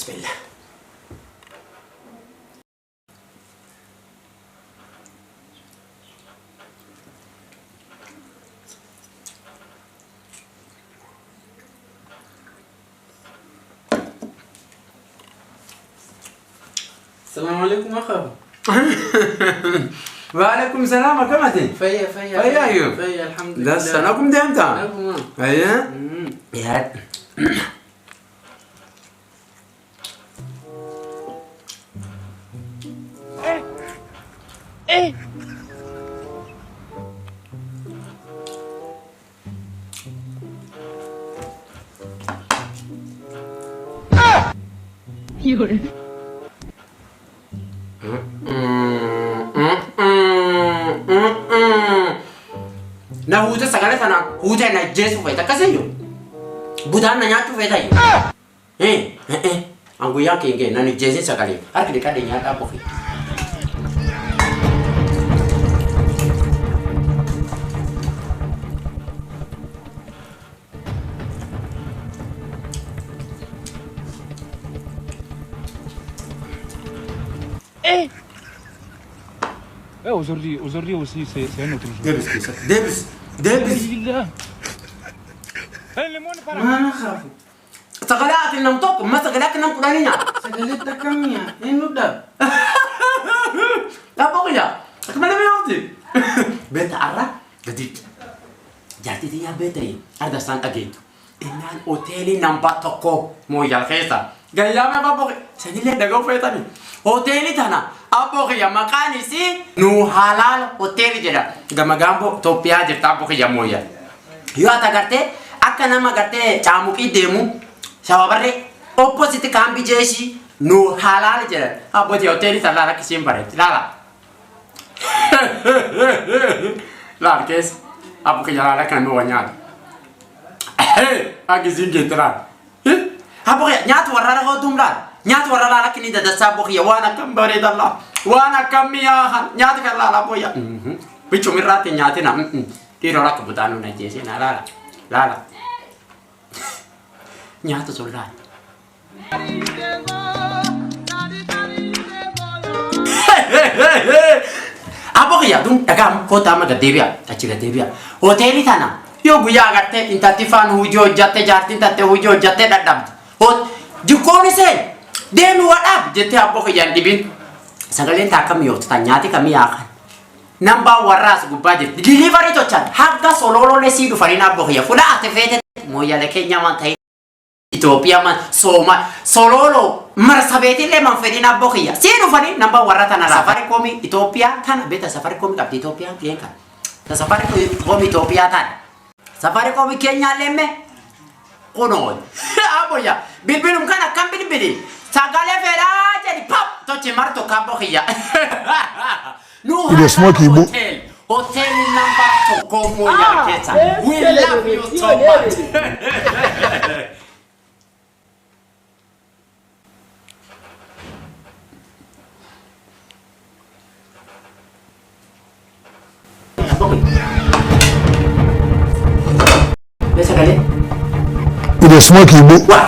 بسم الله. السلام عليكم أخا. وعليكم السلام كمتي. فيا أيوه. فيا الحمد لله. لا سنكم ده امتى؟ نعم. أيه. يا na huta sagale sana huta na jesu feta kaseyo budan na nyatu feta yo angu yake nge na ni jesu sagale arki de kade nyata bofi aujourd'hui aussi, c'est un autre jour. Debis. ما نخاف. سغلات النم توك ما سغلات النم قدانيا سجلت كم يا؟ إنه ده. لا بقيا كما لم يوتي بيت عرا جديد جاتي يا بيتي أردا سان أجيت إن الأوتيل نمبر توكو مو يالخيسا جايا ما بقي سنيلة دعو فيتاني أوتيل تانا أبوك يا مكاني سي نو حلال أوتيل جدا جم جامبو توبيا جتا أبوك يا مويا يو أتاكرتة أكنا ما كرتة تاموكي ديمو شوابره opposite كام بيجيشي نو حلال جدا أبوك يا أوتيل تلا لا كيسين بره لا لا كيس أبوك يا لا كان نو نيات أكيسين كتران أبوك نيات ورا لا هو دومران نيات ورا لا كني ده سابوك يا وانا كم بريد الله وانا كم يا نيات كلا لا بويا بيشو مرات نياتنا كيرو لا كبتانو نجيسي لا نيات سولان Apa ya dum agam kota ma gadebia achi gadebia hoteli tana yo guya gatte intatifan hujo jatte jartin tatte hujo jatte dadab hot jikoni se denu wadab jette apa yan dibin sagalen takam yo tanyati kami akan namba waras gubaje delivery to chat haga sololo le sidu farina apa ya fula atefete moya le kenya man tai Ethiopia man sololo marsabeti le man fedina bokhia sidu fani namba warata na safari komi Ethiopia tan beta safari komi kap Ethiopia klienka ta safari komi Ethiopia tan safari komi Kenya lemme kono aboya bilbilum kana kam bilbili sagale fera jadi pop to chimarto ka bokhia no hotel number to komo ya kesa we love you so much Udah semua ibu. Wah,